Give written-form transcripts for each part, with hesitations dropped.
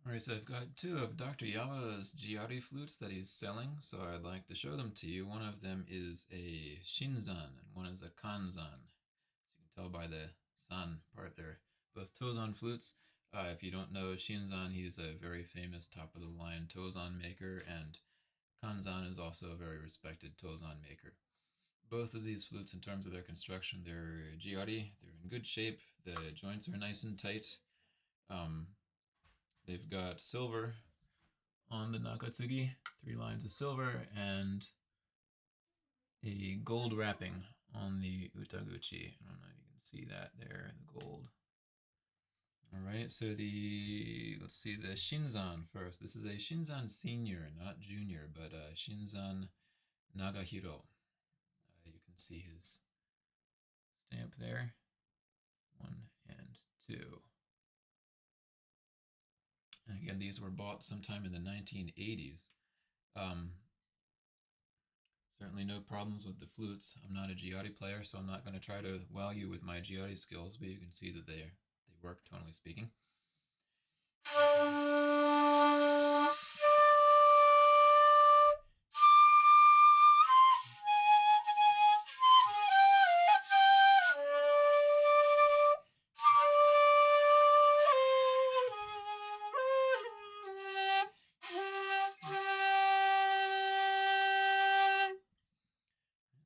Alright, so I've got two of Dr. Yamada's Giardi flutes that he's selling, so I'd like to show them to you. One of them is a Shinzan, and one is a Kanzan. So you can tell by the san part there. Both Tozan flutes. If you don't know Shinzan, he's a very famous top-of-the-line Tozan maker, and Kanzan is also a very respected Tozan maker. Both of these flutes, in terms of their construction, they're Giardi, they're in good shape, the joints are nice and tight. Um, They've got silver on the nakatsugi, 3 lines of silver, and a gold wrapping on the utaguchi. I don't know if you can see that there, the gold. All right, so let's see, the Shinzan first. This is a Shinzan Sr, not Junior, but Shinzan Nagahiro. You can see his stamp there, 1 and 2. And again, these were bought sometime in the 1980s. Um, Certainly no problems with the flutes. I'm not a Giardi player, so I'm not going to try to wow you with my Giardi skills, but you can see that they work, tonally speaking.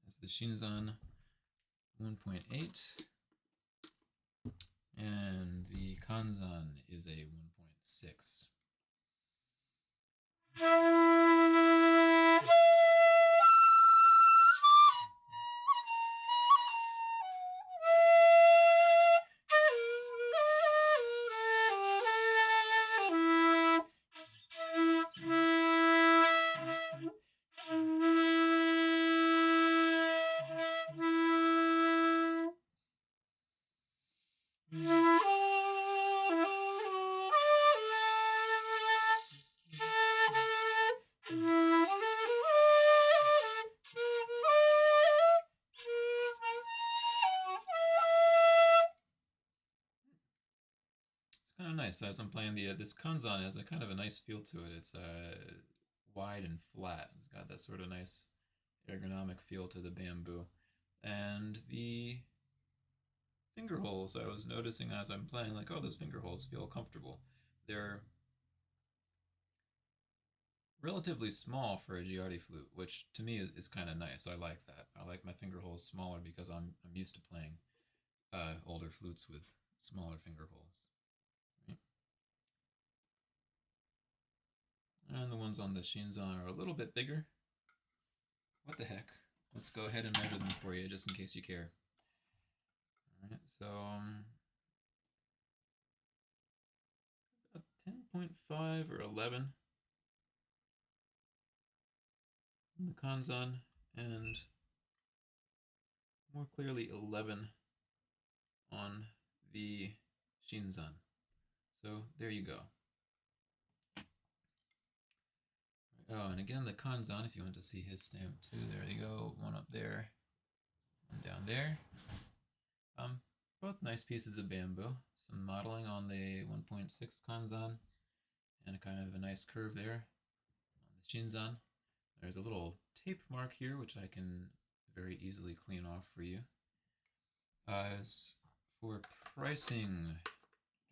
That's the Shinzan 1.8, and the Kanzan is a 1.6. Kind of nice. As I'm playing this Kanzan has a kind of a nice feel to it. It's wide and flat. It's got that sort of nice ergonomic feel to the bamboo. And the finger holes, I was noticing as I'm playing, like, oh, those finger holes feel comfortable. They're relatively small for a Giardi flute, which to me is kind of nice. I like that. I like my finger holes smaller because I'm used to playing older flutes with smaller finger holes. Right? And the ones on the Shinzan are a little bit bigger. What the heck? Let's go ahead and measure them for you just in case you care. Alright, so 10.5 or 11 on the Kanzan, and more clearly 11 on the Shinzan. So there you go. Oh, and again, the Kanzan, if you want to see his stamp too, there you go. One up there, one down there. Both nice pieces of bamboo. Some modeling on the 1.6 Kanzan, and a kind of a nice curve there on the Shinzan. There's a little tape mark here, which I can very easily clean off for you. As for pricing,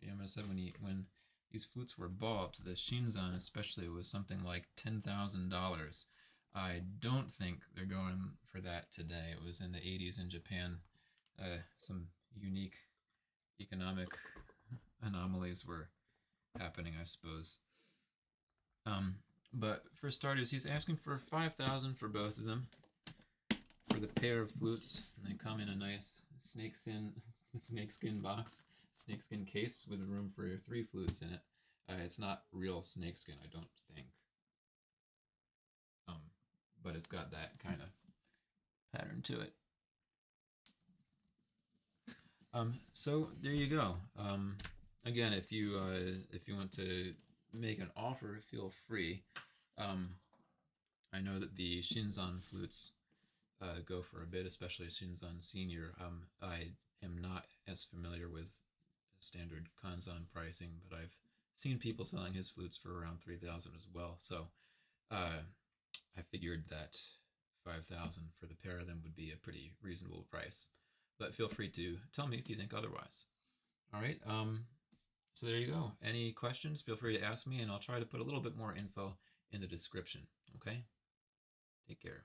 Yamada said when these flutes were bought, the Shinzan especially was something like $10,000. I don't think they're going for that today. It was in the 80s in Japan. Some unique economic anomalies were happening, I suppose. But for starters, he's asking for $5,000 for both of them, for the pair of flutes. And they come in a nice snakeskin box, snakeskin case with room for 3 flutes in it. It's not real snakeskin, I don't think. But it's got that kind of pattern to it. So there you go. Again, if you want to make an offer, feel free. I know that the Shinzan flutes go for a bit, especially Shinzan Sr. I am not as familiar with standard Kanzan pricing, but I've seen people selling his flutes for around 3,000 as well. So uh, I figured that 5,000 for the pair of them would be a pretty reasonable price. But feel free to tell me if you think otherwise. All right. So there you go. Any questions? Feel free to ask me, and I'll try to put a little bit more info in the description. Okay. Take care.